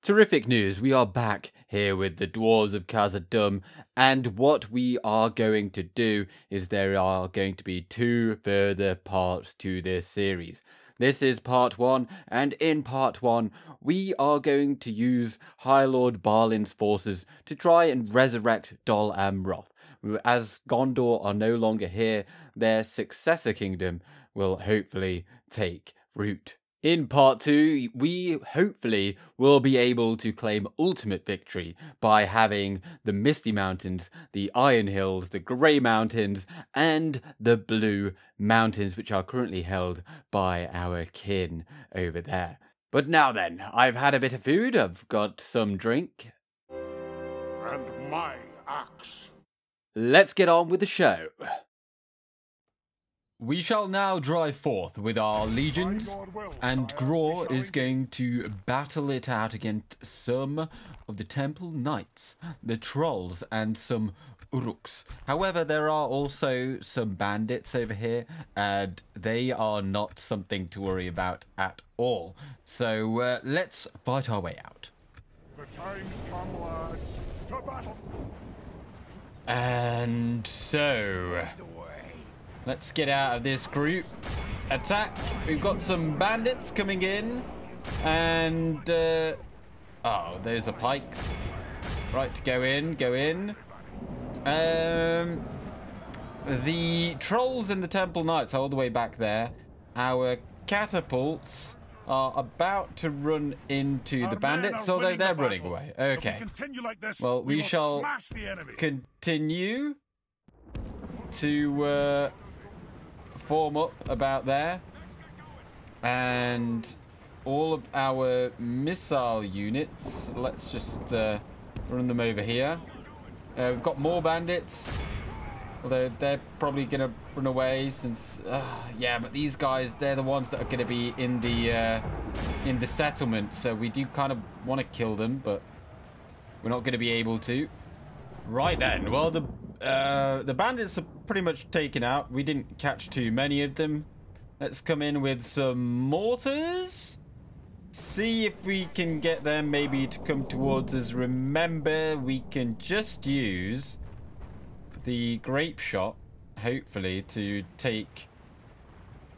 Terrific news, we are back here with the Dwarves of Khazad-dûm, and what we are going to do is there are going to be 2 further parts to this series. This is part 1, and in part 1 we are going to use High Lord Balin's forces to try and resurrect Dol Amroth. As Gondor are no longer here, their successor kingdom will hopefully take root. In part 2, we hopefully will be able to claim ultimate victory by having the Misty Mountains, the Iron Hills, the Grey Mountains, and the Blue Mountains, which are currently held by our kin over there. But now then, I've had a bit of food, I've got some drink. And my axe. Let's get on with the show. We shall now drive forth with our legions, and Gror is going to battle it out against some of the Temple Knights, the Trolls, and some Uruks. However, there are also some bandits over here, and they are not something to worry about at all. So let's fight our way out. The time's come, lads. To battle. And so let's get out of this group. Attack. We've got some bandits coming in. And, oh, those are pikes. Right, go in, go in. The Trolls and the Temple Knights are all the way back there. Our catapults are about to run into the bandits, although they're running away. Okay. Well, we shall continue to form up about there, and all of our missile units, let's just run them over here. We've got more bandits, although they're probably gonna run away since yeah, but these guys, they're the ones that are gonna be in the settlement, so we do kind of want to kill them, but we're not gonna be able to. Right then, well, the bandits are pretty much taken out. We didn't catch too many of them. Let's come in with some mortars. See if we can get them maybe to come towards us. Remember, we can just use the grape shot, hopefully, to take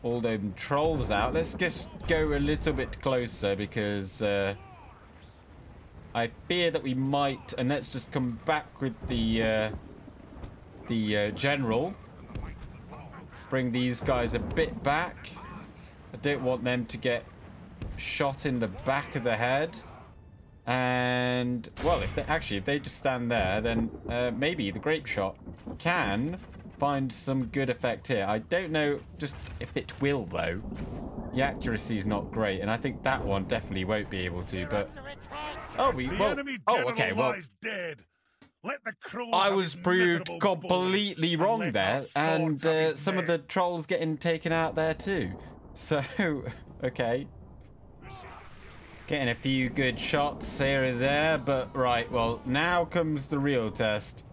all them trolls out. Let's just go a little bit closer because I fear that we might, and let's just come back with the general. Bring these guys a bit back. I don't want them to get shot in the back of the head. And, well, if they just stand there, then maybe the grape shot can find some good effect here. I don't know just if it will, though. The accuracy is not great, and I think that one definitely won't be able to, but... Oh, okay, well... I was proved completely wrong there, and some of the trolls getting taken out there too. So, okay. Getting a few good shots here and there, but right, well, now comes the real test.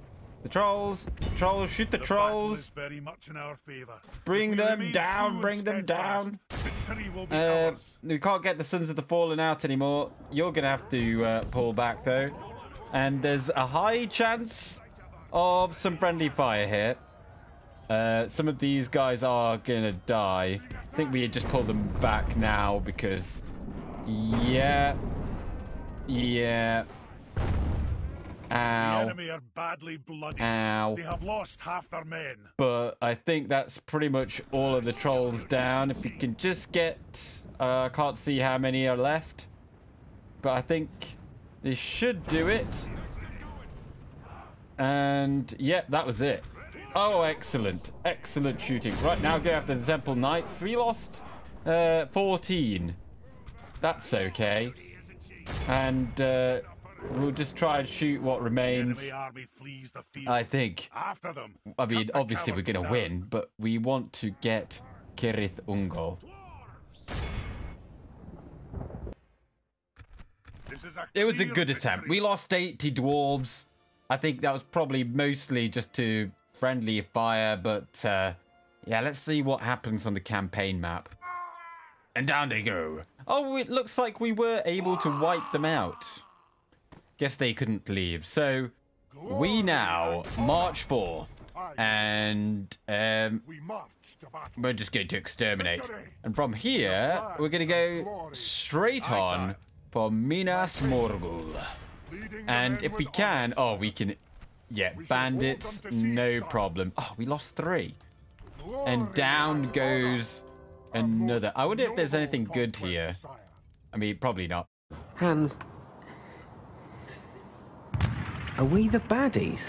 The trolls, shoot the trolls. Bring them down, bring them down. We can't get the Sons of the Fallen out anymore. You're gonna have to pull back though. And there's a high chance of some friendly fire here. Some of these guys are gonna die. I think we just pull them back now because... Yeah. Ow. The enemy are badly bloody. Ow. They have lost half their men. But I think that's pretty much all of the trolls down. If we can just get... I can't see how many are left. But I think... This should do it. And, yep, that was it. Oh, excellent. Excellent shooting. Right, now go after the Temple Knights. We lost 14. That's okay. And we'll just try and shoot what remains. I think. I mean, obviously we're going to win, but we want to get Cirith Ungol. It was a good attempt. We lost 80 dwarves. I think that was probably mostly just to friendly fire, but yeah, let's see what happens on the campaign map. And down they go. Oh, it looks like we were able to wipe them out. Guess they couldn't leave. So we now march forth, and We march to battle. we're just going to exterminate. And from here, we're going to go straight on for Minas Morgul. Leading the And men if we with can, honor. oh, we can, yeah, bandits, no problem. Oh, we lost 3. And down goes another. I wonder if there's anything good here. I mean, probably not. Hans, are we the baddies?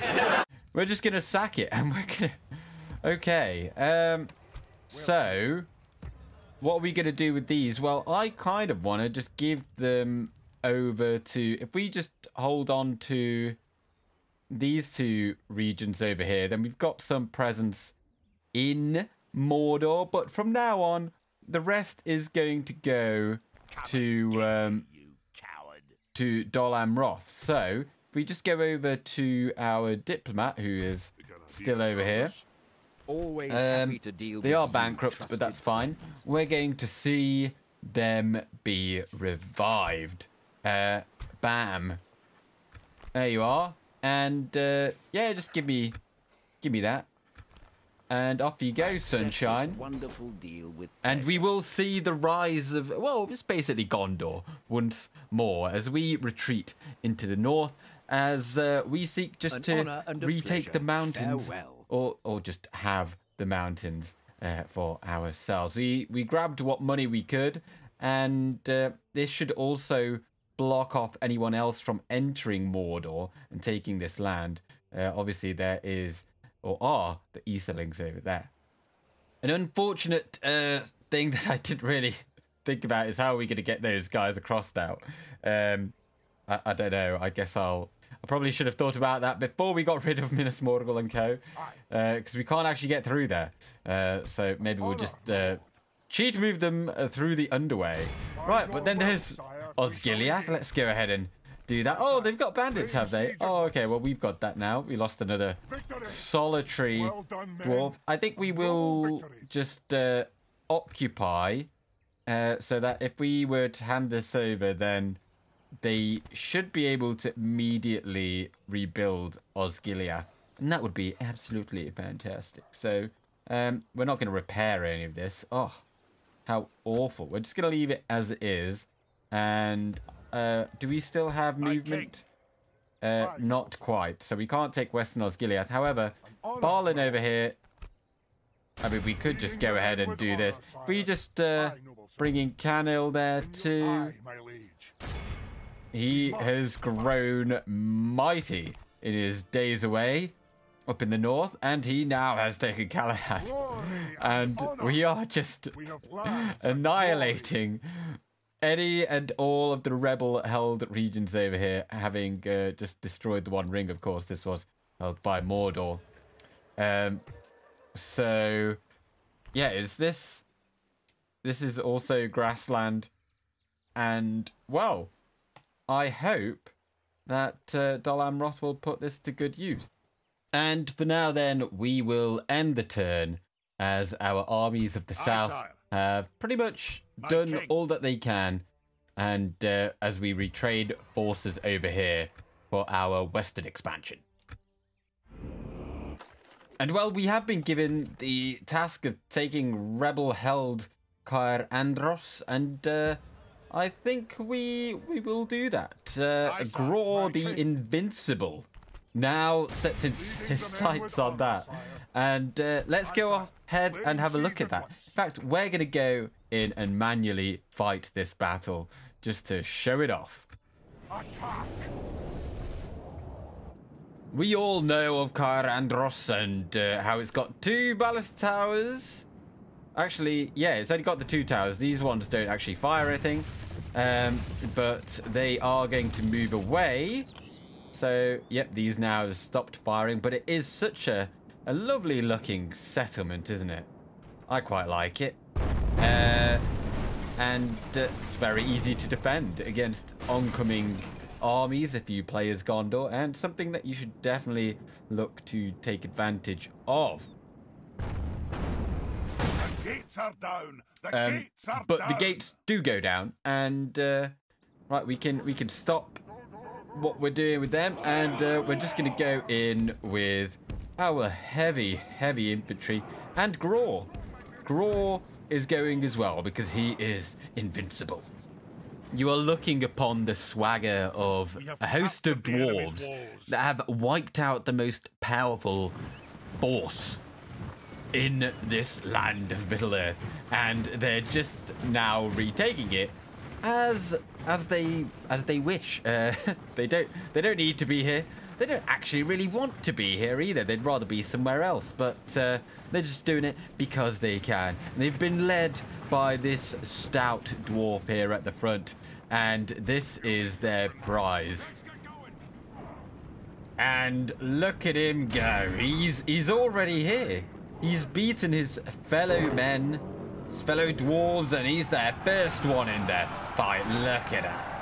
We're just gonna sack it, and we're gonna. Okay. So, what are we gonna do with these? Well, I kind of want to just give them over to. If we just hold on to these 2 regions over here, then we've got some presence in Mordor. But from now on, the rest is going to go to Dol Amroth. So if we just go over to our diplomat, who is still over here. Always happy to deal They with are you bankrupt, but trusted that's fine. friends. We're going to see them be revived. Bam. There you are. And yeah, just give me that. And off you go, Accept this sunshine. Wonderful deal with And we will see the rise of, well, it's basically Gondor once more as we retreat into the north, as we seek just An to honour and a retake the pleasure. mountains, Farewell. or just have the mountains for ourselves. We grabbed what money we could, and this should also block off anyone else from entering Mordor and taking this land. Obviously, there is, or are, the Easterlings over there. An unfortunate thing that I didn't really think about is how are we going to get those guys across now. I don't know. I guess I probably should have thought about that before we got rid of Minas Morgul and co. Because we can't actually get through there. So maybe we'll just cheat move them through the underway. Right, but then there's Osgiliath. Let's go ahead and do that. Oh, they've got bandits, have they? Oh, okay. Well, we've got that now. We lost another solitary Well done, men. dwarf. I think we will Victory. just occupy so that if we were to hand this over, then they should be able to immediately rebuild Osgiliath. And that would be absolutely fantastic. So we're not going to repair any of this. Oh, how awful. We're just going to leave it as it is. And do we still have movement? Not quite. So we can't take Western Osgiliath. However, Balin over here, I mean, we could just go ahead and do this. If we just bring in Canil there too. Aye, my liege. He has grown mighty in his days away up in the north, and he now has taken Calenhad. Glory And honor. we are just We have lands and annihilating any and all of the rebel-held regions over here, having just destroyed the One Ring. Of course, this was held by Mordor. So, yeah, this is also grassland, and, well, I hope that Dol Amroth will put this to good use. And for now, then, we will end the turn as our armies of the south sire. have pretty much done king. all that they can, and as we retrade forces over here for our western expansion. And well, we have been given the task of taking rebel-held Caer Andros, and I think we will do that. Gror the Invincible now sets his sights on that. And let's go ahead and have a look at that. In fact, we're going to go in and manually fight this battle just to show it off. Attack. We all know of Caer Andros and how it's got 2 ballast towers. Actually, yeah, it's only got the 2 towers. These ones don't actually fire anything. But they are going to move away. So, yep, these now have stopped firing. But it is such a lovely looking settlement, isn't it? I quite like it. And it's very easy to defend against oncoming armies if you play as Gondor, and something that you should definitely look to take advantage of. gates are down. The gates are but down. the gates do go down, and right, we can stop what we're doing with them, and we're just gonna go in with our heavy infantry and Graw. Graw is going as well because he is invincible. You are looking upon the swagger of a host of dwarves that have wiped out the most powerful force in this land of Middle-earth, and they're just now retaking it as they wish. They don't need to be here. They don't actually really want to be here either. They'd rather be somewhere else, but they're just doing it because they can. And they've been led by this stout dwarf here at the front, and this is their prize. And look at him go. He's already here. He's beaten his fellow men, his fellow dwarves, and he's their first one in their fight. Look at that.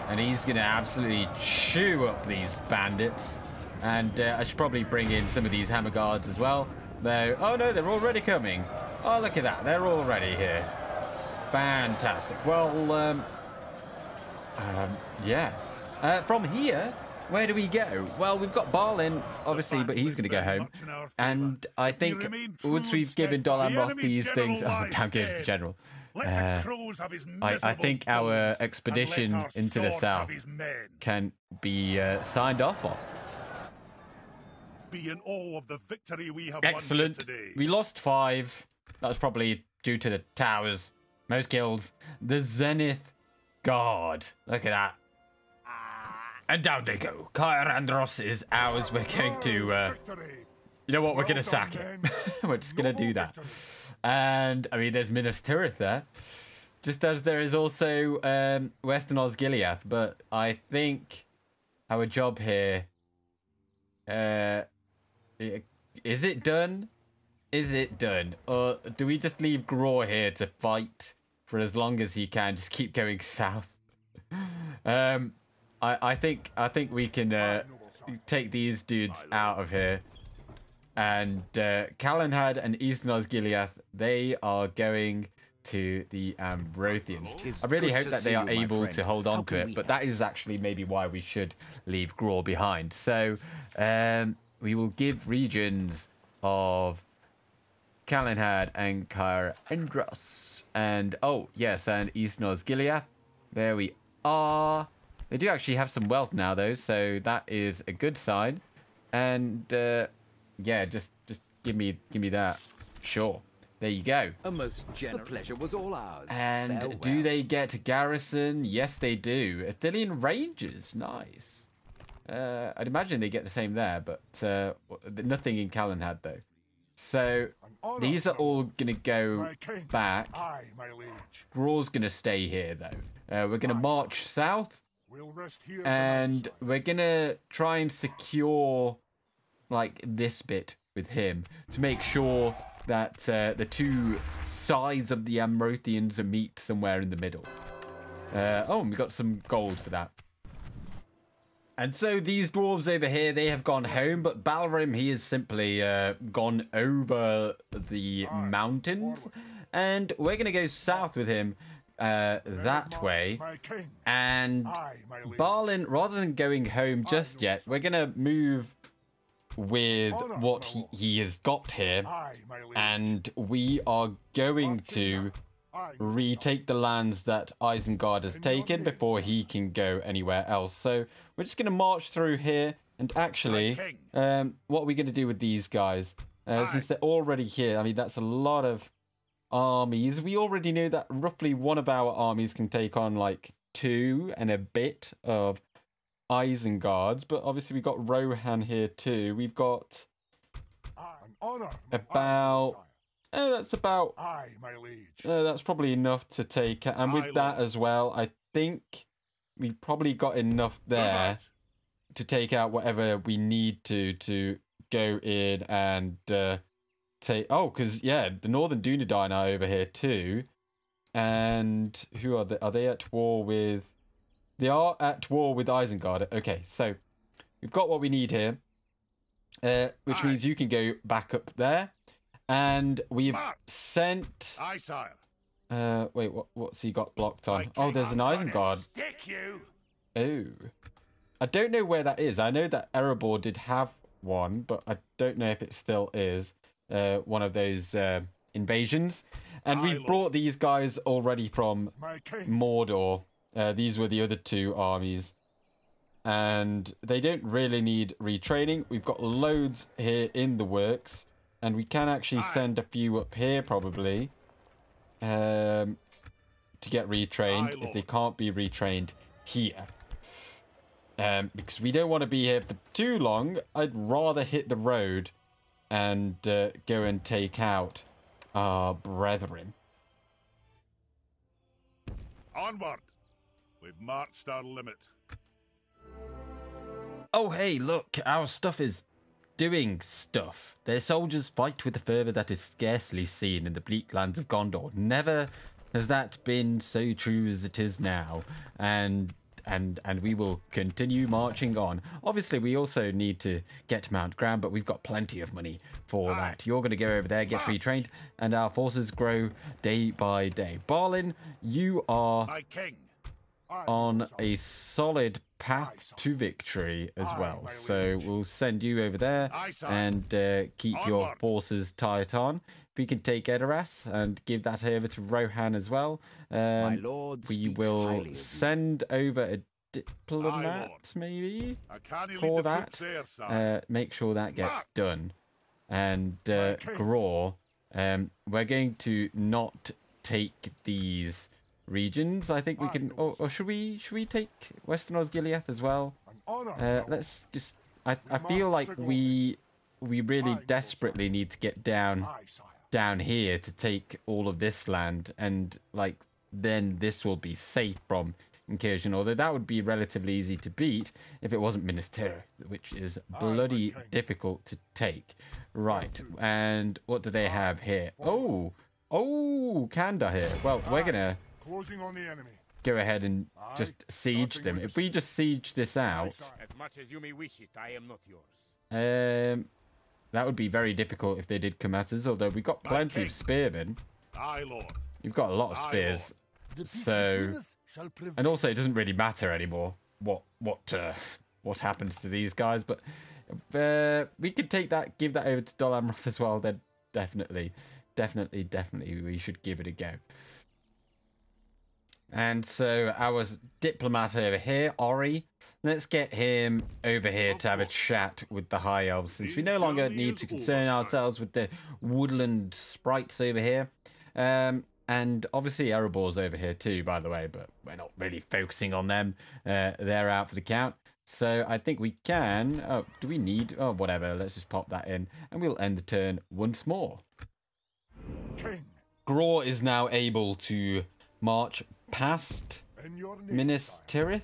And he's going to absolutely chew up these bandits. And I should probably bring in some of these hammer guards as well. Though, oh no, they're already coming. Oh, look at that. They're already here. Fantastic. Well, yeah. From here, where do we go? Well, we've got Balin, obviously, but he's going to go home. And I think once we've given Dol Amroth these things... Oh, down goes the general. I think our expedition into the south can be signed off on. Be in awe of the victory we have Excellent. won today. We lost 5. That was probably due to the towers. Most kills. The Zenith Guard. Look at that. And down they go. Caer Andros is ours. We're going to... you know what? We're going to sack it. We're just going to do that. And, I mean, there's Minas Tirith there. Just as there is also Western Osgiliath. But I think our job here... is it done? Is it done? Or do we just leave Graw here to fight for as long as he can? Just keep going south. I think we can take these dudes out of here. And Calenhad and Eastern Osgiliath, they are going to the Ambrothians. I really hope that they are able to hold on to it, but that is actually maybe why we should leave Graw behind. So we will give regions of Calenhad and Caer Andros. And, oh, yes, and Eastern Osgiliath. There we are. They do actually have some wealth now, though, so that is a good sign. And... yeah, just give me that. Sure. There you go. A most generous pleasure was all ours. And Farewell. do they get a garrison? Yes, they do. Athelian Rangers. Nice. I'd imagine they get the same there, but nothing in Calenhad, though. So these are all going to go back. Graw's going to stay here, though. We're going to march south. And we're going to try and secure... like this bit with him to make sure that the two sides of the Amrothians meet somewhere in the middle. Oh, and we got some gold for that. And so these dwarves over here, they have gone home, but Balrim, he has simply gone over the mountains, and we're going to go south with him that way. And Balin, rather than going home just yet, we're going to move with what he has got here, and we are going to retake the lands that Isengard has taken before he can go anywhere else. So we're just going to march through here, and actually what are we going to do with these guys since they're already here? I mean, that's a lot of armies. We already know that roughly one of our armies can take on like 2 and a bit of Isengards, but obviously we've got Rohan here too. We've got about that's probably enough to take, and with that as well, I think we've probably got enough there to take out whatever we need to go in and take. Oh, because yeah, the Northern Dunedain are over here too, and who are they? Are they at war with? They are at war with Isengard. Okay, so we've got what we need here, which means you can go back up there. And we've March. sent... Aye, sire. Wait, what's he got blocked on? My Oh, king, there's an I'm gonna Isengard. Stick you. Oh. I don't know where that is. I know that Erebor did have one, but I don't know if it still is one of those invasions. And Aye, we've Lord. brought these guys already from My king. Mordor. These were the other two armies. And they don't really need retraining. We've got loads here in the works. And we can actually Aye. send a few up here, probably. To get retrained, Aye, if they Lord. can't be retrained here. Because we don't want to be here for too long. I'd rather hit the road and go and take out our brethren. Onward. We've marched our limit. Oh, hey, look, our stuff is doing stuff. Their soldiers fight with a fervour that is scarcely seen in the bleak lands of Gondor. Never has that been so true as it is now. And we will continue marching on. Obviously, we also need to get Mount Graham, but we've got plenty of money for that. You're going to go over there, get retrained, and our forces grow day by day. Balin, you are My king. Aye, on sire. a solid path to victory as Aye, well. my So liege. we'll send you over there Aye, sire. and keep your Onward. forces tight on. If we can take Edoras and give that over to Rohan as well, My lord we speaks will highly of you. send over a Aye, diplomat, lord. maybe, I can't lead for the that. troops there, sire. Make sure that gets March. done. And My king. Gror, we're going to not take these regions. I think we Aye, can, lord. or should we take Western Osgiliath as well? An honor. Let's just. I feel like we really Aye, desperately need to get down Aye, sire. down here to take all of this land, and like then this will be safe from incursion. Although that would be relatively easy to beat if it wasn't Minas Tirith, which is bloody king. difficult to take. Right, and what do they have here? Oh, Kandar here. Well, we're gonna Closing on the enemy. go ahead and Aye, just siege starting them. with If the we just siege this out, sire. As much as you may wish it, I am not yours. that would be very difficult if they did come at us. Although we've got plenty king. of spearmen. Aye, lord. You've got a lot of Aye, spears. So, and also it doesn't really matter anymore what happens to these guys. But we could take that, give that over to Dol Amroth as well. Then definitely we should give it a go. And so our diplomat over here, Ori, let's get him over here to have a chat with the High Elves, since we no longer need to concern ourselves with the woodland sprites over here. And obviously Erebor's over here too, by the way, but we're not really focusing on them. They're out for the count. So I think we can... Oh, do we need... Oh, whatever. Let's just pop that in. And we'll end the turn once more. King. Gror is now able to march past In your name, Minas sire. Tirith.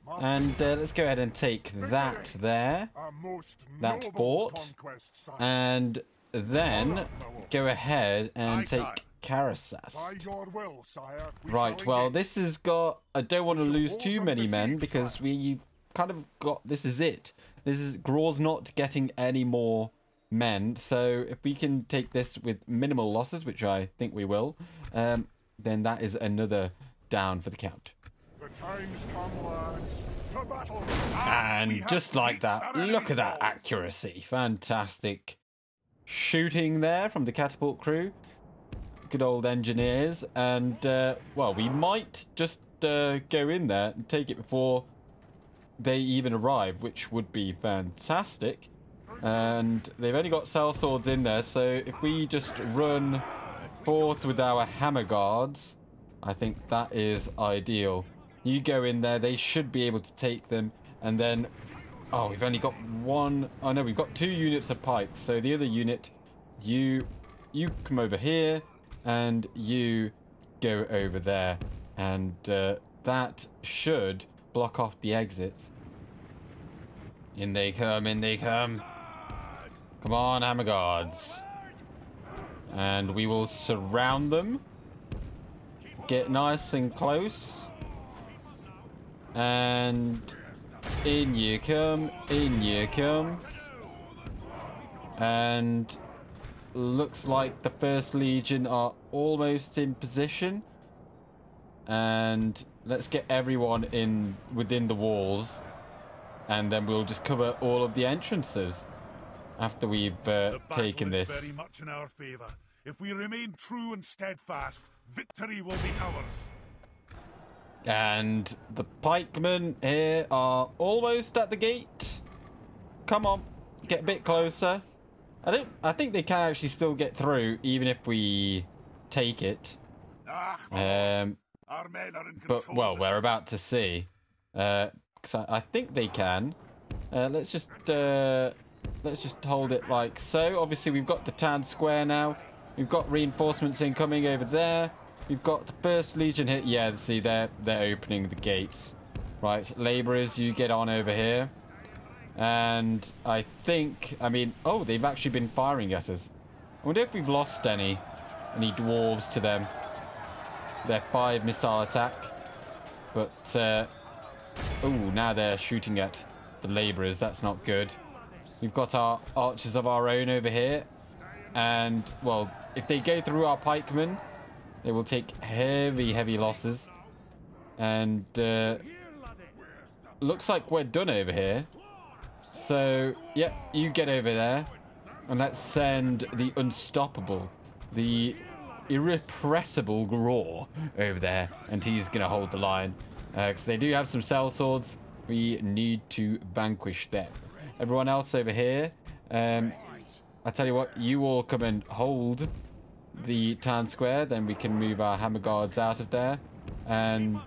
March. And let's go ahead and take that there. A most that noble fort. conquest, sire. And then go ahead and Aye, take sire. By Karasast. your will, sire. We Right, shall well, engage. this has got... I don't want to shall lose hold too them many to men siege, because sire. we've kind of got... This is it. This is... Gror's not getting any more men. So if we can take this with minimal losses, which I think we will, then that is another down for the count. The time's come, lads. To battle. We And have just like reached that, our look at that enemies' accuracy. Fantastic shooting there from the catapult crew. Good old engineers. And, well, we might just go in there and take it before they even arrive, which would be fantastic. And they've only got sellswords in there, so if we just run forth with our hammer guards, I think that is ideal. You go in there, they should be able to take them, and then... Oh, we've only got one... Oh no, we've got 2 units of pikes, so the other unit, you come over here, and you go over there. And that should block off the exits. In they come, in they come. Come on, hammer guards. And we will surround them. Get nice and close. And in you come, in you come. And looks like the First Legion are almost in position. And let's get everyone in within the walls. And then we'll just cover all of the entrances after we've taken the battle is this. very much in our favor. If we remain true and steadfast, victory will be ours. And the pikemen here are almost at the gate. Come on, get a bit closer. I think they can actually still get through, even if we take it. Ah, our men are in control. But well, of we're this. about to see. 'Cause I think they can. Let's just hold it like so. Obviously, we've got the town square now. We've got reinforcements incoming over there. We've got the First Legion here. Yeah, see, they're opening the gates. Right, labourers, you get on over here. And I mean, oh, they've actually been firing at us. I wonder if we've lost any dwarves to them. Their 5 missile attack. But, oh, now they're shooting at the labourers. That's not good. We've got our archers of our own over here. And, well, if they go through our pikemen, they will take heavy losses. And, looks like we're done over here. So, yeah, you get over there. And let's send the unstoppable, the irrepressible Graw over there. And he's going to hold the line. Because they do have some sellswords. We need to vanquish them. Everyone else over here, I tell you what, you all come and hold the town square. Then we can move our hammer guards out of there. And...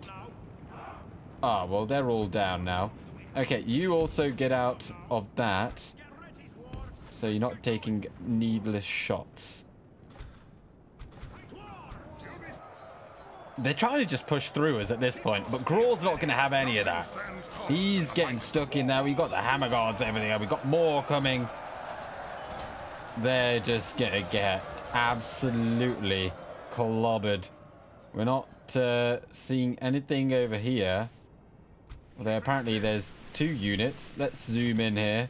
ah, well, they're all down now. Okay, you also get out of that. So you're not taking needless shots. They're trying to just push through us at this point, but Graw's not going to have any of that. He's getting stuck in there. We've got the hammer guards over there. We've got more coming. They're just going to get absolutely clobbered. We're not seeing anything over here. Although apparently there's 2 units. Let's zoom in here.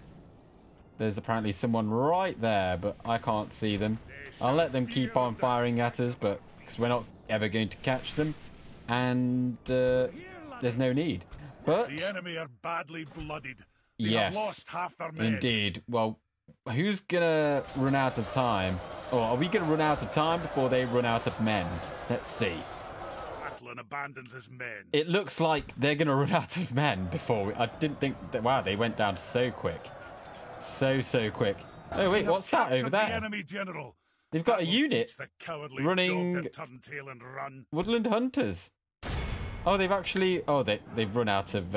There's apparently someone right there, but I can't see them. I'll let them keep on firing at us, but because we're not ever going to catch them. And there's no need. But The enemy are badly blooded. They yes, have lost half their men. indeed. Well, who's gonna run out of time? Or are we gonna run out of time before they run out of men? Let's see. Atlan abandons his men. It looks like they're gonna run out of men before we... I didn't think that... wow, they went down so quick. So quick. Oh wait, what's that over The there? enemy general. They've got a That will unit teach the cowardly running- dog to turn tail and run. Woodland Hunters. Oh, they've actually... oh, they've run out of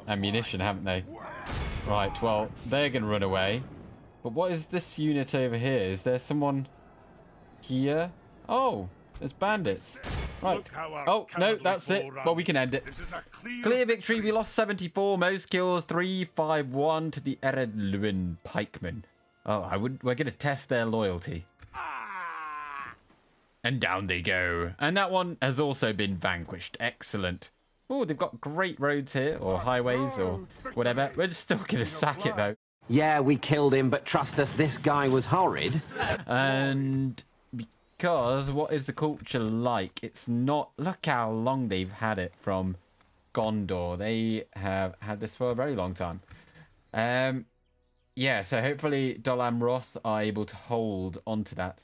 ammunition, haven't they? Right, well, they're going to run away. But what is this unit over here? Is there someone here? Oh, there's bandits. Right. Look how our Oh, no, cowardly that's it. foe Well, we runs. can end it. This is a Clear victory. We lost 74. Most kills 351 to the Ered Luin pikemen. Oh, we're going to test their loyalty. And down they go. And that one has also been vanquished. Excellent. Oh, they've got great roads here, or highways, or whatever. We're just still going to sack it, though. Yeah, we killed him, but trust us, this guy was horrid. And because what is the culture like? It's not... look how long they've had it from Gondor. They have had this for a very long time. Yeah, so hopefully Dol Amroth are able to hold onto that.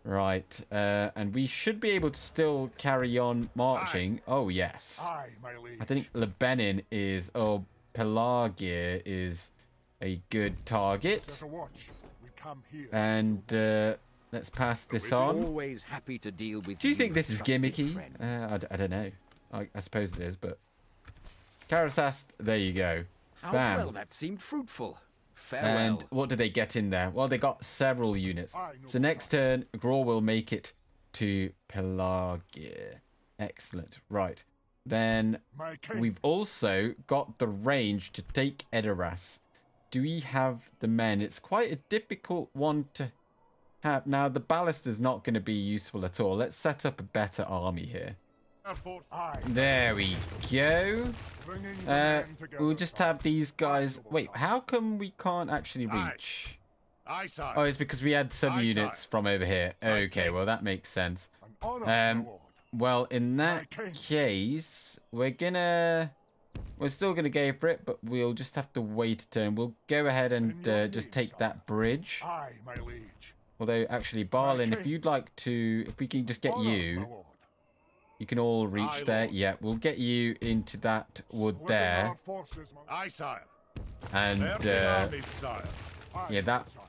Right, and we should be able to still carry on marching. Oh, yes. Aye, my liege. I think Lebanon is... oh, Pelagia is a good target. Set a watch. We come here. And let's pass this on. Always happy to deal with Do you think this is trusted gimmicky? friends. I don't know. I suppose it is, but... Karasast, there you go. How Bam. well that seemed fruitful. Farewell. And what did they get in there? Well, they got several units. So next turn, Graw will make it to Pelagia. Excellent. Right. Then My king. we've also got the range to take Edoras. Do we have the men? It's quite a difficult one to have. Now, the ballast is not going to be useful at all. Let's set up a better army here. Our force. Aye. There we go. Bringing the men together. We'll just have these guys... wait, how come we can't actually Aye. reach Aye, sire. Oh, it's because we had some Aye, units sire. from over here. Okay, king. well, that makes sense. An honor, my lord. Well, in that king. case, we're still gonna go for it, but we'll just have to wait a turn. We'll go ahead and your just name, take sire. that bridge. Aye, my liege. Although, actually, Barlin, if king. you'd like to, if we can just get Honor, my you, lord. you can all reach Aye, there. lord. Yeah, we'll get you into that wood Within there, our forces, my Aye, sire. and Virgin armies, sire. Aye, yeah, that sire.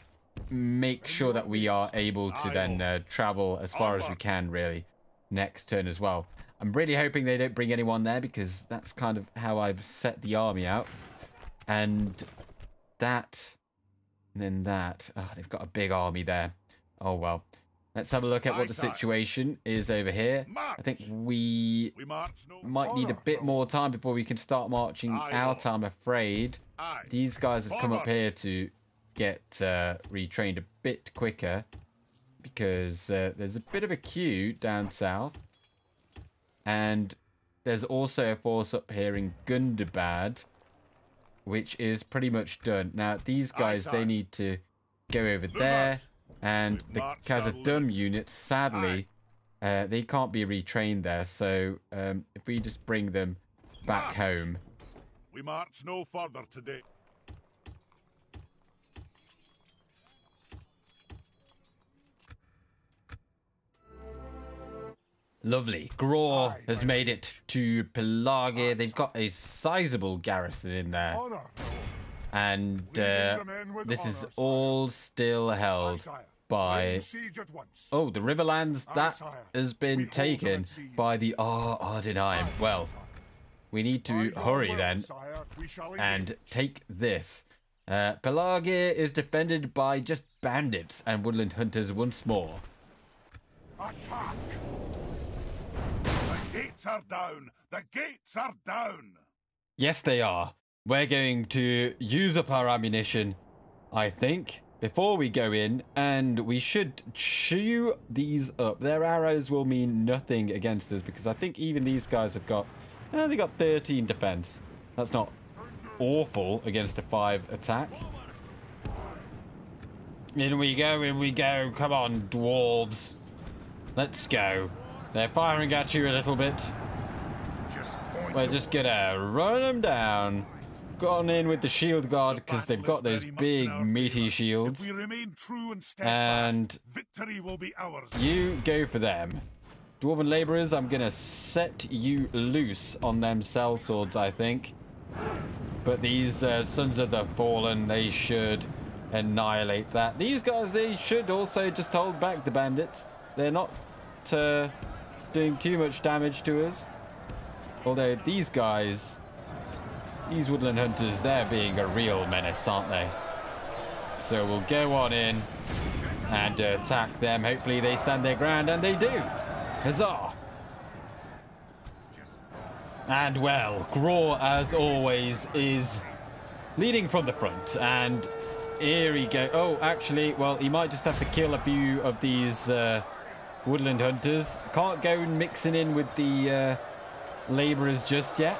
make sure that we are able to Aye, then lord. travel as far as we Onward. can, really, next turn as well. I'm really hoping they don't bring anyone there, because that's kind of how I've set the army out. And that, and then that. Oh, they've got a big army there. Oh, well. Let's have a look at Aye, what the sire. situation is over here. I think March. we We march no might need a honor, bit my more lord. time before we can start marching Aye, out, lord. I'm afraid. Aye. These guys have come up Forward. here to get retrained a bit quicker, because there's a bit of a queue down south, and there's also a force up here in Gundabad, which is pretty much done. Now, these guys, they sire. need to go over there, march. and We the march our Khazad-dûm units, sadly, they can't be retrained there, so if we just bring them back March. home. We march no further today. Lovely. Gror Aye, has my made it to Pelagi. They've got a sizable garrison in there. Honor, my lord. And We lead them in with this is honour, sire. all still Aye, held sire. by... Laying siege at once. Oh, the Riverlands, Aye, that sire. has We been hold them taken at siege. by the Ardenheim. Aye, Well, sire. we need By to your hurry word, then sire, we shall and engage. take this. Pelagi is defended by just bandits and woodland hunters once more. Attack! The gates are down! The gates are down! Yes, they are. We're going to use up our ammunition, I think, before we go in, and we should chew these up. Their arrows will mean nothing against us, because I think even these guys have got... they got 13 defense. That's not awful against a 5 attack. In we go, in we go. Come on, dwarves. Let's go. They're firing at you a little bit. We're just gonna run them down. Gone in with the shield guard, because they've got those big meaty shields. If we remain true and steadfast, And victory will be ours. you go for them. Dwarven labourers, I'm gonna set you loose on them sellswords, I think. But these Sons of the Fallen, they should annihilate that. These guys, they should also just hold back the bandits. They're not doing too much damage to us. Although these guys, these woodland hunters, they're being a real menace, aren't they? So we'll go on in and attack them. Hopefully they stand their ground, and they do. Huzzah! And well, Gror, as always, is leading from the front, and here he goes. Oh, actually, well, he might just have to kill a few of these woodland hunters. Can't go mixing in with the labourers just yet.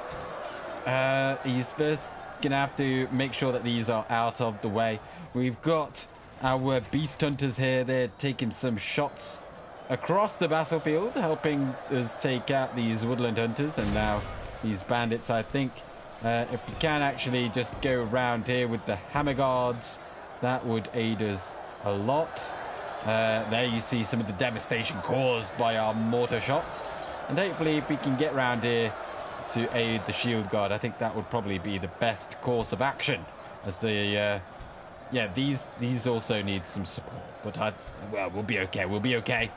He's first gonna have to make sure that these are out of the way. We've got our beast hunters here. They're taking some shots across the battlefield, helping us take out these woodland hunters, and now these bandits. I think if we can actually just go around here with the hammer guards, that would aid us a lot. There you see some of the devastation caused by our mortar shots, and hopefully if we can get around here to aid the shield guard, I think that would probably be the best course of action, as the yeah, these also need some support, but well, we'll be okay. We'll be okay.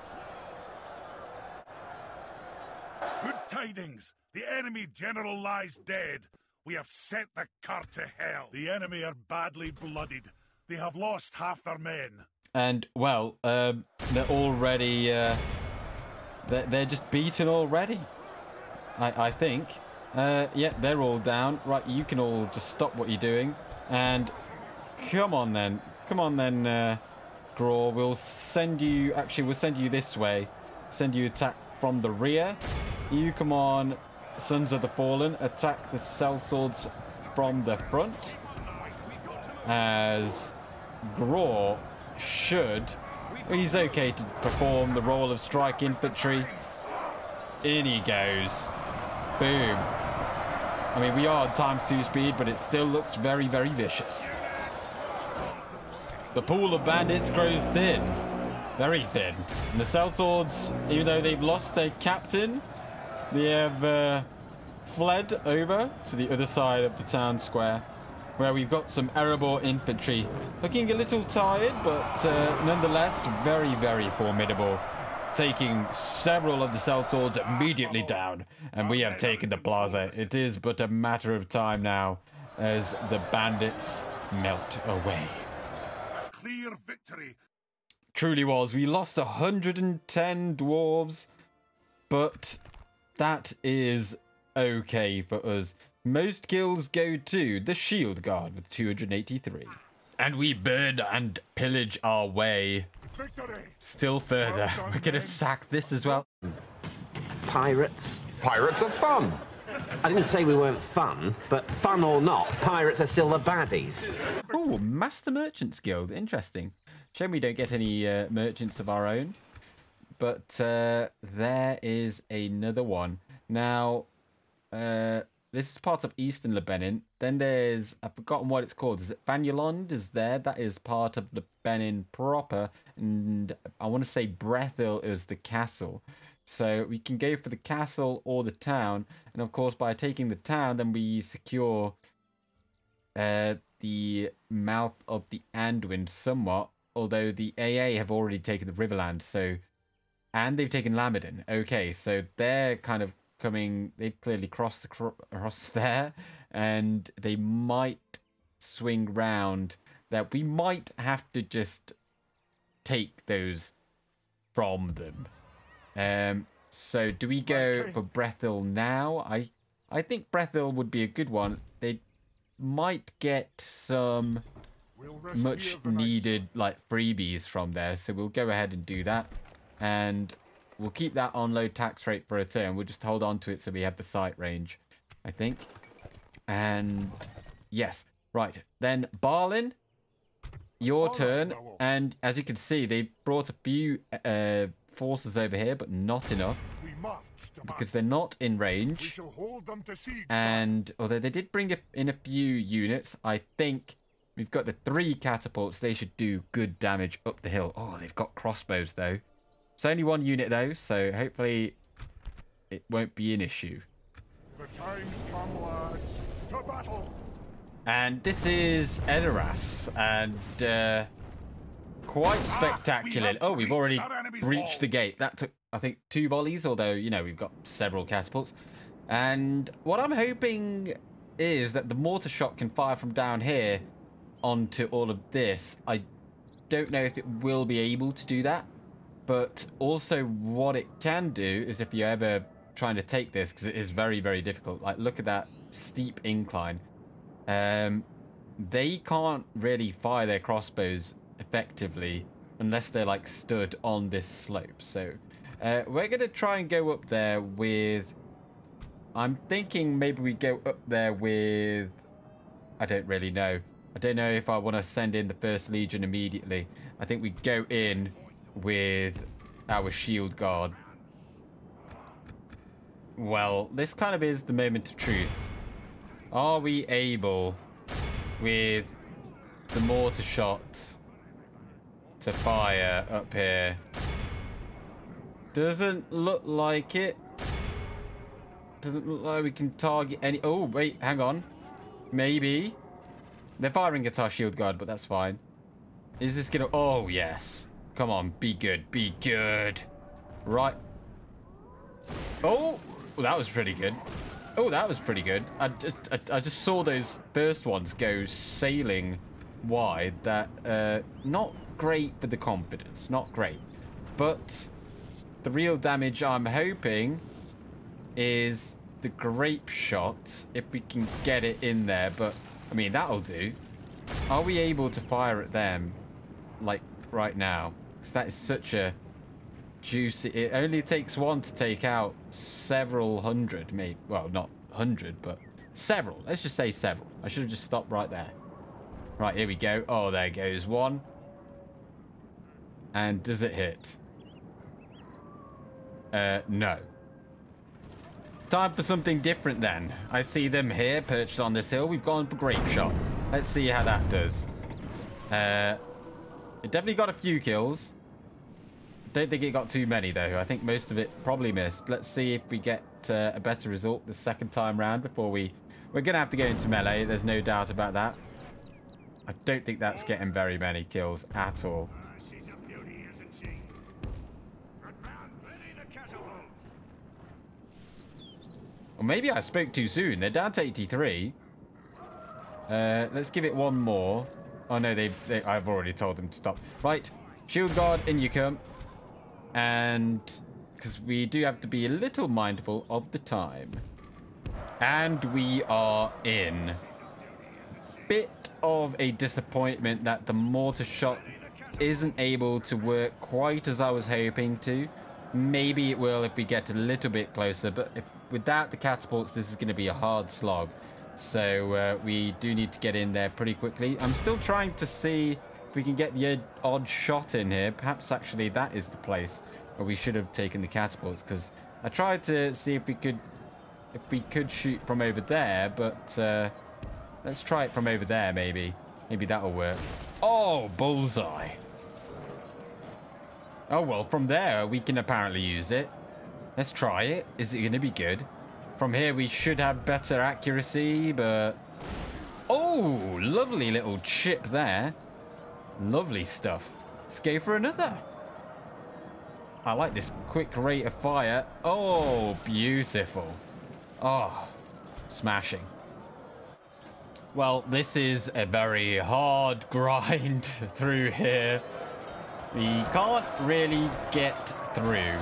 Good tidings! The enemy general lies dead. We have set the cart to hell. The enemy are badly bloodied. They have lost half their men. And well, they're already they're just beaten already. I think. Yeah, they're all down. Right, you can all just stop what you're doing, and come on then, Gror. We'll send you. Actually, we'll send you this way. Send you attack from the rear. You come on, Sons of the Fallen. Attack the sellswords from the front. As Graw should... He's okay to perform the role of strike infantry. In he goes. Boom. I mean, we are at ×2 speed, but it still looks very, very vicious. The pool of bandits grows thin. Very thin. And the sellswords, even though they've lost their captain, they have fled over to the other side of the town square, where we've got some Erebor infantry. Looking a little tired, but nonetheless very, very formidable. Taking several of the sellswords immediately down, and we have taken the plaza. It is but a matter of time now as the bandits melt away. A clear victory. Truly was. We lost 110 dwarves, but that is okay for us. Most kills go to the Shield Guard with 283. And we burn and pillage our way Victory. still further. We're going to sack this as well. Pirates. Pirates are fun. I didn't say we weren't fun, but fun or not, pirates are still the baddies. Oh, Master Merchants Guild. Interesting. Shame we don't get any merchants of our own. But there is another one. Now, this is part of Eastern Lebanon. Then there's, I've forgotten what it's called. Is it Vanulond is there? That is part of Lebanon proper. And I want to say Brethil is the castle. So we can go for the castle or the town. And of course, by taking the town, then we secure the mouth of the Anduin somewhat. Although the AA have already taken the Riverland. So, and they've taken Lamadin. Okay, so they're kind of coming, they've clearly crossed across there, and they might swing round. That we might have to just take those from them. So do we go for Brethil now? I think Brethil would be a good one. They might get some much needed like freebies from there, so we'll go ahead and do that, and we'll keep that on low tax rate for a turn. We'll just hold on to it so we have the sight range, I think. And yes, right then, Barlin, your turn. And as you can see, they brought a few forces over here, but not enough, because they're not in range. We shall hold them to siege, and although they did bring in a few units, I think we've got the 3 catapults. They should do good damage up the hill. Oh, they've got crossbows though. It's only 1 unit though, so hopefully it won't be an issue. The time's come, lads. To battle. And this is Edoras, and quite spectacular. Oh, we've already breached the gate. That took, I think, 2 volleys, although, you know, we've got several catapults. And what I'm hoping is that the mortar shot can fire from down here onto all of this. I don't know if it will be able to do that, but also what it can do is, if you're ever trying to take this, because it is very, very difficult, like look at that steep incline, they can't really fire their crossbows effectively unless they're like stood on this slope. So we're gonna try and go up there with, I'm thinking maybe we go up there with, I don't really know. I don't know if I want to send in the 1st Legion immediately. I think we go in with our Shield Guard. Well, this kind of is the moment of truth. Are we able, with the mortar shot, to fire up here? Doesn't look like it. Doesn't look like we can target any... Oh, wait, hang on. Maybe. They're firing at our Shield Guard, but that's fine. Is this gonna... Oh, yes. Come on, be good. Be good. Right. Oh, well, that was pretty good. Oh, that was pretty good. I just saw those first ones go sailing wide. That, not great for the confidence. Not great. But the real damage I'm hoping is the grape shot, if we can get it in there. But I mean, that'll do. Are we able to fire at them like right now? Because that is such a juicy... It only takes 1 to take out several hundred, maybe. Well, not 100, but several. Let's just say several. I should have just stopped right there. Right, here we go. Oh, there goes one. And does it hit? No. Time for something different then. I see them here perched on this hill. We've gone for grape shot. Let's see how that does. It definitely got a few kills. Don't think it got too many though. I think most of it probably missed. Let's see if we get a better result the second time round before we're gonna have to go into melee. There's no doubt about that. I don't think that's getting very many kills at all. She's a beauty, isn't she? Ready the catapult. Or maybe I spoke too soon. They're down to 83. Let's give it one more. Oh no, I've already told them to stop. Right, shield guard, in you come. And because we do have to be a little mindful of the time. And we are in. Bit of a disappointment that the mortar shot isn't able to work quite as I was hoping to. Maybe it will if we get a little bit closer, but without the catapults, this is going to be a hard slog. So we do need to get in there pretty quickly. I'm still trying to see if we can get the odd shot in here. Perhaps actually that is the place where we should have taken the catapults, because I tried to see if we could shoot from over there, but let's try it from over there maybe. Maybe that'll work. Oh, bullseye. Oh, well, from there we can apparently use it. Let's try it. Is it going to be good? From here we should have better accuracy, but... Oh, lovely little chip there. Lovely stuff. Let's go for another. I like this quick rate of fire. Oh, beautiful. Oh, smashing. Well, this is a very hard grind through here. We can't really get through.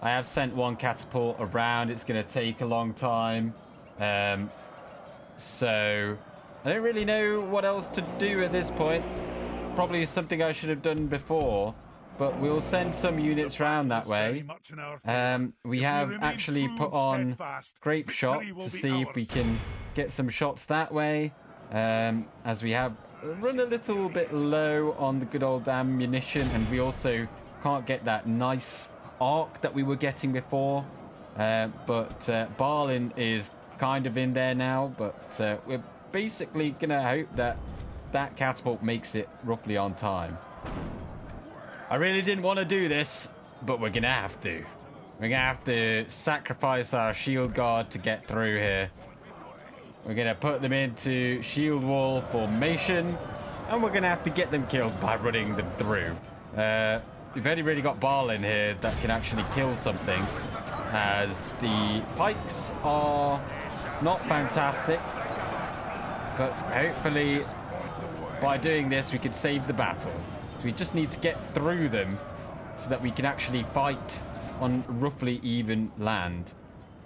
I have sent one catapult around. It's going to take a long time. So I don't really know what else to do at this point. Probably something I should have done before. But we'll send some units round that way. We have actually put on grape shot to see if we can get some shots that way. As we have run a little bit low on the good old ammunition, and we also can't get that nice arc that we were getting before. But Balin is kind of in there now, but we're basically gonna hope that that catapult makes it roughly on time. I really didn't want to do this, but we're gonna have to. We're gonna have to sacrifice our shield guard to get through here. We're gonna put them into shield wall formation, and we're gonna have to get them killed by running them through. We've only really got Balin here that can actually kill something, as the pikes are not fantastic, but hopefully by doing this we could save the battle. So we just need to get through them so that we can actually fight on roughly even land.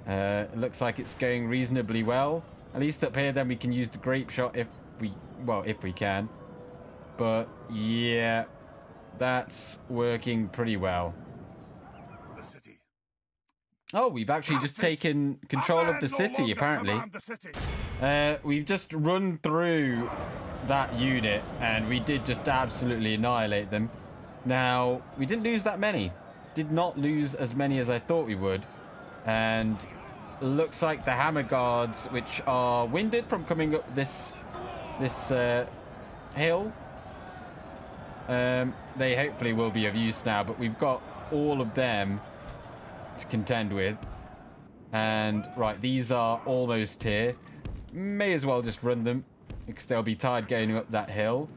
It looks like it's going reasonably well. At least up here, then we can use the grape shot if we can. But yeah, that's working pretty well. The city. Oh, we've actually just taken control of the city, apparently. We've just run through that unit, and we did just absolutely annihilate them. Now, we didn't lose that many. Did not lose as many as I thought we would. And looks like the hammer guards, which are winded from coming up this hill, they hopefully will be of use now, but we've got all of them to contend with. And right, these are almost here. May as well just run them, because they'll be tired going up that hill.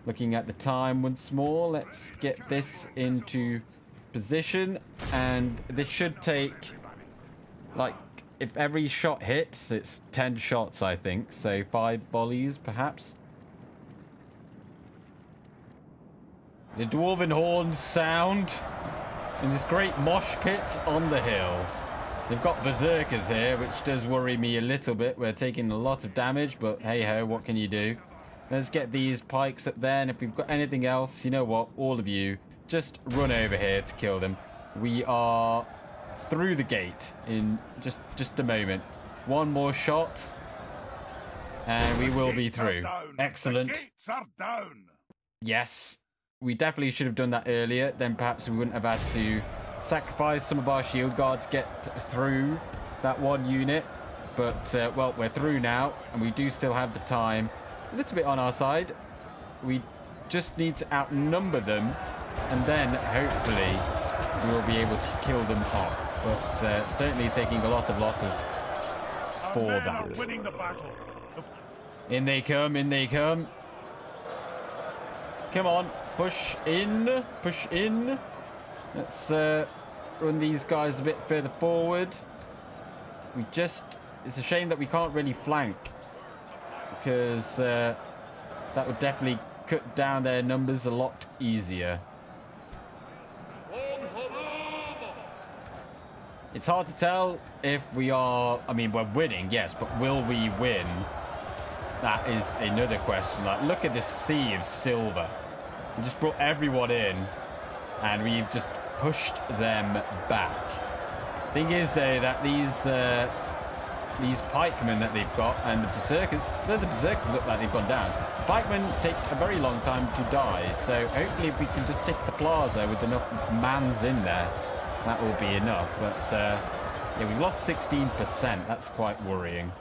Looking at the time once more, let's get this into position, and this should take, like, if every shot hits, it's 10 shots, I think, so 5 volleys perhaps. The dwarven horns sound in this great mosh pit on the hill. They've got berserkers here, which does worry me a little bit. We're taking a lot of damage, but hey ho, what can you do? Let's get these pikes up there, and if we've got anything else, you know what, all of you, just run over here to kill them. We are through the gate in just a moment. One more shot, And we will be Gates are through. down. Excellent. The gates are down. Yes. We definitely should have done that earlier. Then perhaps we wouldn't have had to sacrifice some of our shield guards to get through that one unit. But, well, we're through now. And we do still have the time a little bit on our side. We just need to outnumber them. And then, hopefully, we will be able to kill them off. But certainly taking a lot of losses for Our men that. are winning the battle. In they come, in they come. Come on, push in, push in. Let's run these guys a bit further forward. It's a shame that we can't really flank, because that would definitely cut down their numbers a lot easier. It's hard to tell if we are, I mean, we're winning, yes, but will we win? That is another question. Like, look at this sea of silver. We just brought everyone in, and we've just pushed them back. Thing is, though, that these pikemen that they've got and the berserkers look like they've gone down. Pikemen take a very long time to die, so hopefully if we can just take the plaza with enough mans in there, that will be enough. But yeah, we've lost 16%. That's quite worrying.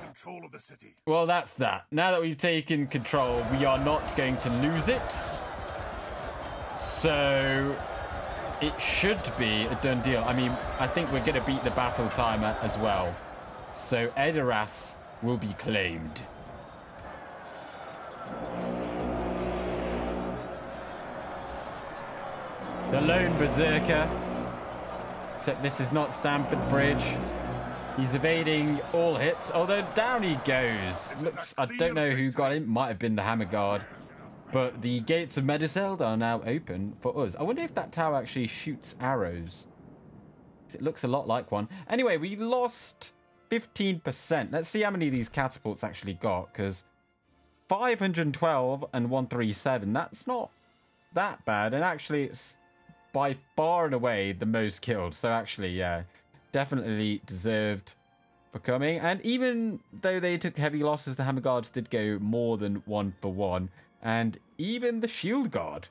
Control of the city. Well, that's that. Now that we've taken control, we are not going to lose it. So it should be a done deal. I mean, I think we're going to beat the battle timer as well. So Edoras will be claimed. The lone berserker. Except this is not Stamford Bridge. He's evading all hits, although down he goes. Looks, I don't know who got him. Might have been the Hammer Guard. But the gates of Meduseld are now open for us. I wonder if that tower actually shoots arrows. It looks a lot like one. Anyway, we lost 15%. Let's see how many of these catapults actually got, because 512 and 137, that's not that bad. And actually, it's by far and away the most killed. So actually, yeah, definitely deserved for coming. And even though they took heavy losses, the Hammer Guards did go more than 1 for 1. And even the Shield Guard.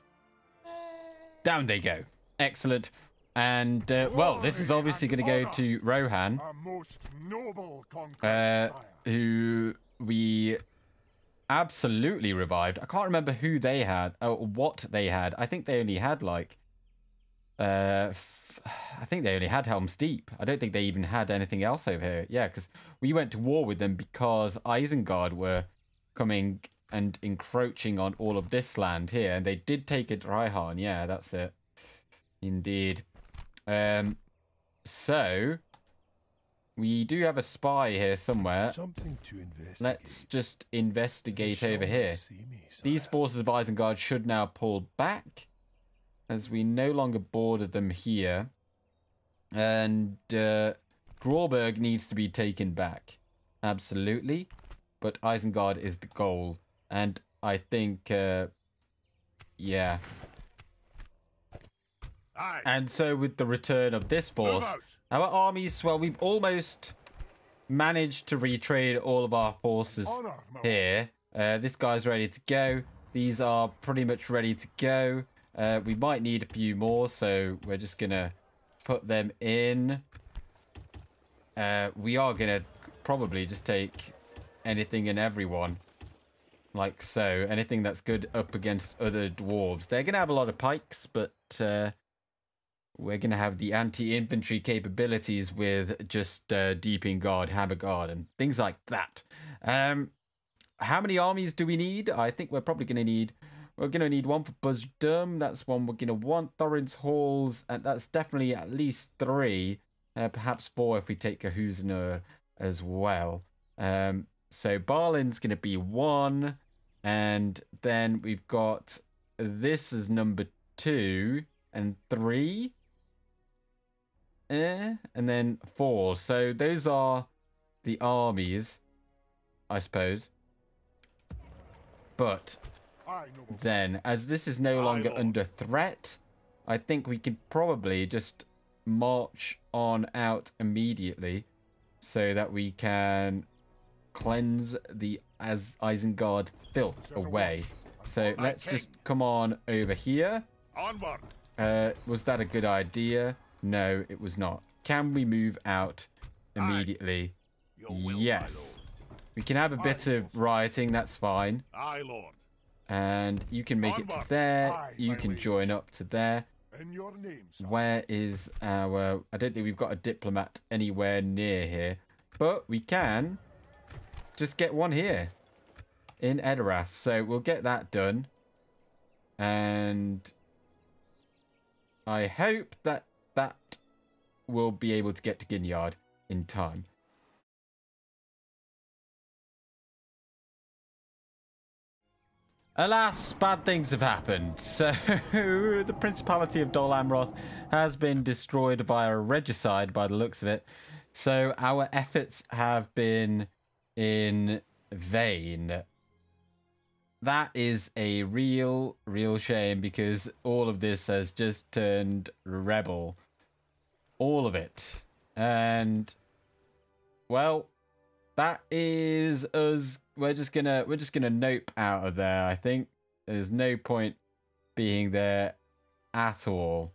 Down they go. Excellent. And, well, this is obviously going to go to Rohan, Our most noble conquest, sire. who we absolutely revived. I can't remember who they had, or what they had. I think they only had, like, I think they only had Helm's Deep. I don't think they even had anything else over here. Yeah, because we went to war with them because Isengard were coming and encroaching on all of this land here. And they did take a Dryharn. Yeah, that's it. Indeed. So, we do have a spy here somewhere. Something to investigate. Let's just investigate over here. See me, sire. These forces of Isengard should now pull back, as we no longer border them here. And Grauberg needs to be taken back. Absolutely. But Isengard is the goal. And I think, yeah. Aye. And so with the return of this force, our armies, well, we've almost managed to retrain all of our forces Honor, my here. This guy's ready to go. These are pretty much ready to go. We might need a few more, so we're just going to put them in. We are going to probably just take anything and everyone. Like so. Anything that's good up against other dwarves. They're going to have a lot of pikes, but we're going to have the anti-infantry capabilities with just Deeping Guard, Hammer Guard, and things like that. How many armies do we need? I think we're probably going to need... We're going to need one for Buzdum. That's one we're going to want. Thorin's Halls. And that's definitely at least 3. Perhaps 4 if we take Kahuzner as well. So Barlin's going to be 1. And then we've got... This is number 2. And 3. And then 4. So those are the armies, I suppose. But... Then, as this is no longer under threat, I think we could probably just march on out immediately so that we can cleanse the Isengard filth away. So let's just come on over here. Onward! Was that a good idea? No, it was not. Can we move out immediately? Your will, Yes. We can have a bit of rioting, that's fine. Aye, Lord. And you can make it to there. You can join up to there. In your name, sir. Where is our... I don't think we've got a diplomat anywhere near here. But we can just get one here in Edoras. So we'll get that done. And I hope that that will be able to get to Ginyard in time. Alas, bad things have happened. So, the Principality of Dol Amroth has been destroyed via a regicide by the looks of it. So, our efforts have been in vain. That is a real shame because all of this has just turned rebel. All of it. And, well, that is us. We're just gonna nope out of there, I think. There's no point being there at all.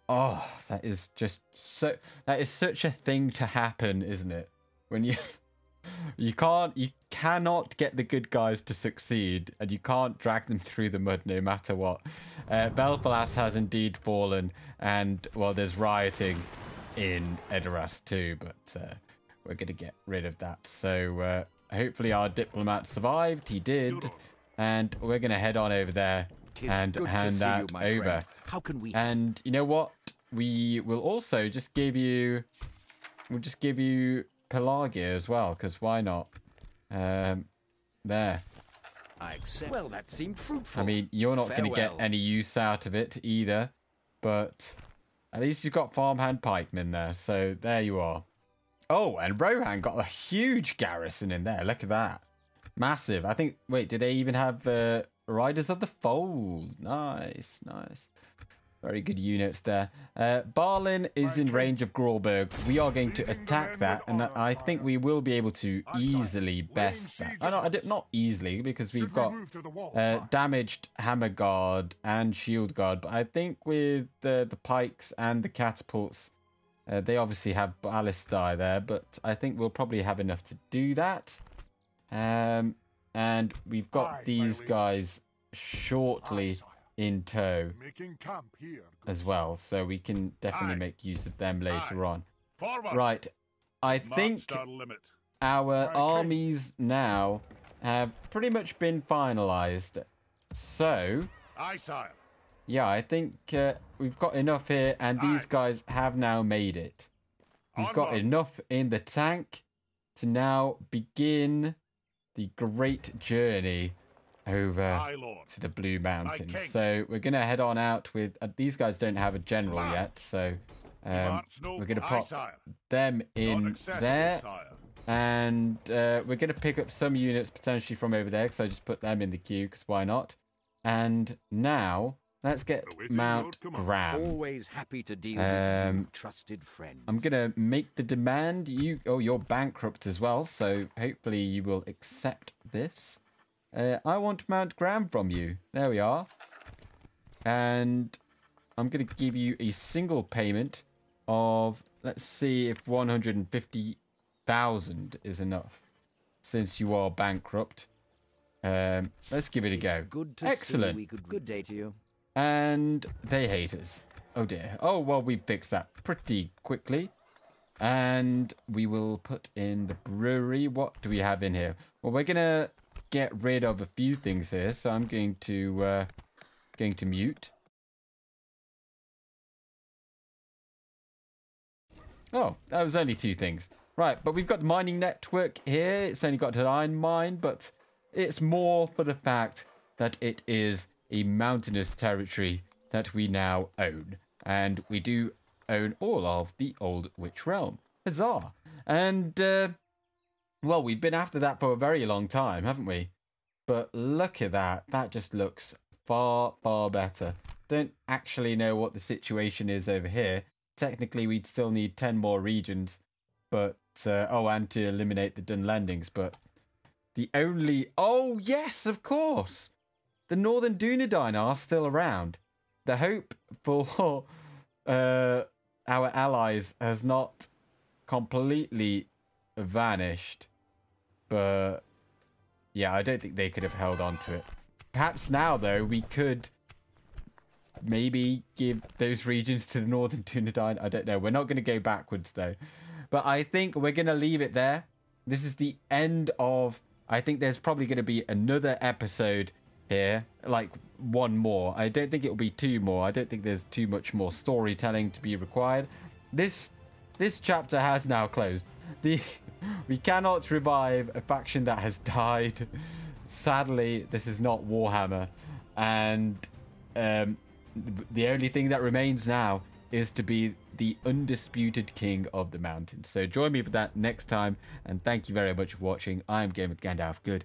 Oh, that is just so... That is such a thing to happen, isn't it? When you... You cannot get the good guys to succeed, and you can't drag them through the mud no matter what. Belfalas has indeed fallen, and, well, there's rioting in Edoras too, but we're going to get rid of that. So, hopefully our diplomat survived. He did. And we're going to head on over there and hand that over. How can we... And you know what? We will also just give you... We'll just give you Pelagia as well, because why not? There. I accept. Well, that seemed fruitful. I mean, you're not going to get Farewell. any use out of it either. But at least you've got farmhand pikemen there. So there you are. Oh, and Rohan got a huge garrison in there. Look at that. Massive. I think... Wait, do they even have Riders of the Fold? Nice, nice. Very good units there. Barlin is in range of Gralberg. We are going to attack that, and I think we will be able to easily best that. Not easily, because we've got damaged Hammer Guard and Shield Guard, but I think with the pikes and the catapults, they obviously have ballistae there, but I think we'll probably have enough to do that. And we've got these guys shortly in tow as well, so we can definitely make use of them later on. Right, I think our armies now have pretty much been finalized. So, yeah, I think we've got enough here, and these guys have now made it. We've got enough in the tank to now begin the great journey over to the Blue Mountains. So we're going to head on out with... these guys don't have a general yet, so we're going to pop them in there. And we're going to pick up some units potentially from over there, because I just put them in the queue, because why not? And now, let's get Mount Graham. Always happy to deal with you, trusted friends. I'm going to make the demand. You're bankrupt as well, so hopefully you will accept this. I want Mount Graham from you. There we are. And I'm going to give you a single payment of, let's see if 150,000 is enough, since you are bankrupt. Let's give it a go. Excellent. Good day to you. And they hate us. Oh dear. Oh, well, we fixed that pretty quickly. And we will put in the brewery. What do we have in here? Well, we're going to get rid of a few things here, so I'm going to mute. Oh, that was only 2 things. Right, but we've got the mining network here. It's only got an iron mine, but it's more for the fact that it is a mountainous territory that we now own. And we do own all of the Old Witch Realm. Huzzah! And, well, we've been after that for a very long time, haven't we? But look at that. That just looks far, far better. Don't actually know what the situation is over here. Technically, we'd still need 10 more regions. But and to eliminate the Dunlendings, but the only... Oh, yes, of course! The Northern Dunedain are still around. The hope for our allies has not completely vanished. But, yeah, I don't think they could have held on to it. Perhaps now, though, we could maybe give those regions to the Northern Dunedain. I don't know. We're not going to go backwards, though. But I think we're going to leave it there. This is the end of... I think there's probably going to be another episode here. Like, one more. I don't think it'll be two more. I don't think there's too much more storytelling to be required. This chapter has now closed. We cannot revive a faction that has died. Sadly, this is not Warhammer. And the only thing that remains now is to be the undisputed king of the mountains. So join me for that next time, and thank you very much for watching. I'm Game with Gandalf. Good